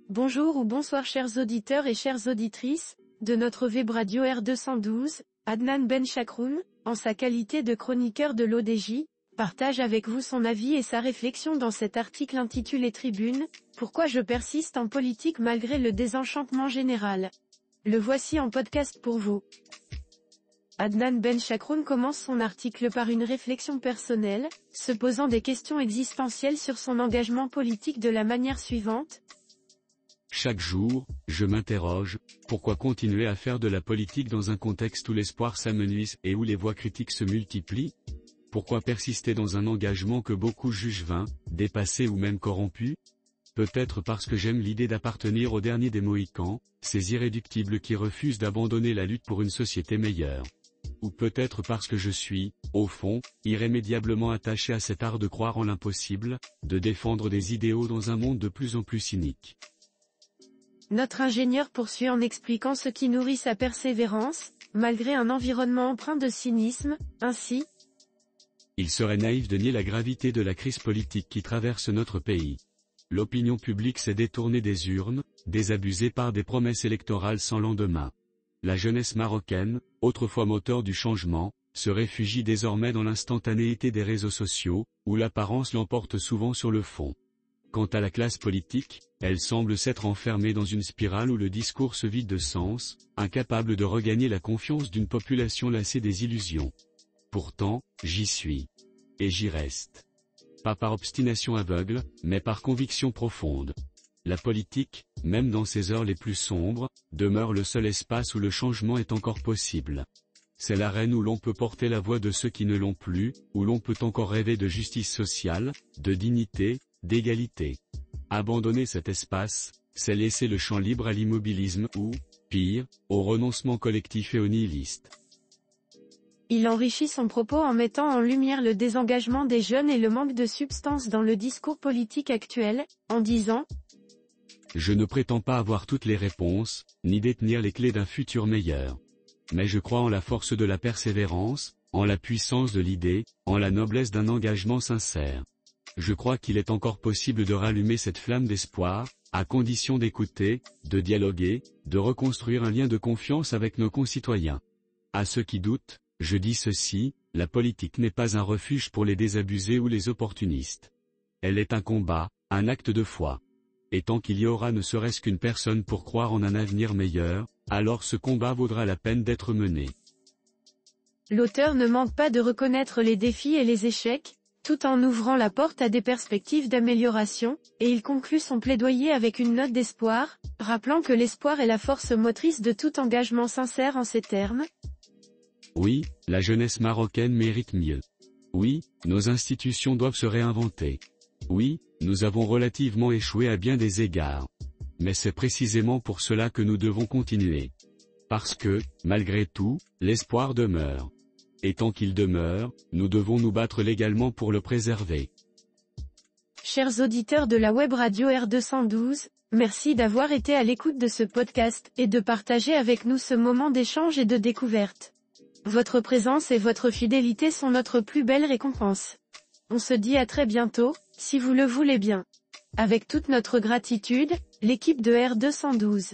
Bonjour ou bonsoir chers auditeurs et chères auditrices, de notre web radio R212, Adnan Ben Chakroun, en sa qualité de chroniqueur de l'ODJ, partage avec vous son avis et sa réflexion dans cet article intitulé Tribune, pourquoi je persiste en politique malgré le désenchantement général. Le voici en podcast pour vous. Adnan Ben Chakroun commence son article par une réflexion personnelle, se posant des questions existentielles sur son engagement politique de la manière suivante. Chaque jour, je m'interroge, pourquoi continuer à faire de la politique dans un contexte où l'espoir s'amenuise et où les voix critiques se multiplient? Pourquoi persister dans un engagement que beaucoup jugent vain, dépassé ou même corrompu? Peut-être parce que j'aime l'idée d'appartenir au dernier des Mohicans, ces irréductibles qui refusent d'abandonner la lutte pour une société meilleure. Ou peut-être parce que je suis, au fond, irrémédiablement attaché à cet art de croire en l'impossible, de défendre des idéaux dans un monde de plus en plus cynique. Notre ingénieur poursuit en expliquant ce qui nourrit sa persévérance, malgré un environnement empreint de cynisme, ainsi. Il serait naïf de nier la gravité de la crise politique qui traverse notre pays. L'opinion publique s'est détournée des urnes, désabusée par des promesses électorales sans lendemain. La jeunesse marocaine, autrefois moteur du changement, se réfugie désormais dans l'instantanéité des réseaux sociaux, où l'apparence l'emporte souvent sur le fond. Quant à la classe politique, elle semble s'être enfermée dans une spirale où le discours se vide de sens, incapable de regagner la confiance d'une population lassée des illusions. Pourtant, j'y suis. Et j'y reste. Pas par obstination aveugle, mais par conviction profonde. La politique, même dans ses heures les plus sombres, demeure le seul espace où le changement est encore possible. C'est l'arène où l'on peut porter la voix de ceux qui ne l'ont plus, où l'on peut encore rêver de justice sociale, de dignité, d'égalité. Abandonner cet espace, c'est laisser le champ libre à l'immobilisme ou, pire, au renoncement collectif et au nihilisme. Il enrichit son propos en mettant en lumière le désengagement des jeunes et le manque de substance dans le discours politique actuel, en disant « Je ne prétends pas avoir toutes les réponses, ni détenir les clés d'un futur meilleur. Mais je crois en la force de la persévérance, en la puissance de l'idée, en la noblesse d'un engagement sincère. Je crois qu'il est encore possible de rallumer cette flamme d'espoir, à condition d'écouter, de dialoguer, de reconstruire un lien de confiance avec nos concitoyens. À ceux qui doutent, je dis ceci, la politique n'est pas un refuge pour les désabusés ou les opportunistes. Elle est un combat, un acte de foi. Et tant qu'il y aura ne serait-ce qu'une personne pour croire en un avenir meilleur, alors ce combat vaudra la peine d'être mené. » L'auteur ne manque pas de reconnaître les défis et les échecs, tout en ouvrant la porte à des perspectives d'amélioration, et il conclut son plaidoyer avec une note d'espoir, rappelant que l'espoir est la force motrice de tout engagement sincère en ces termes. Oui, la jeunesse marocaine mérite mieux. Oui, nos institutions doivent se réinventer. Oui, nous avons relativement échoué à bien des égards. Mais c'est précisément pour cela que nous devons continuer. Parce que, malgré tout, l'espoir demeure. Et tant qu'il demeure, nous devons nous battre légalement pour le préserver. Chers auditeurs de la web radio R212, merci d'avoir été à l'écoute de ce podcast et de partager avec nous ce moment d'échange et de découverte. Votre présence et votre fidélité sont notre plus belle récompense. On se dit à très bientôt, si vous le voulez bien. Avec toute notre gratitude, l'équipe de R212.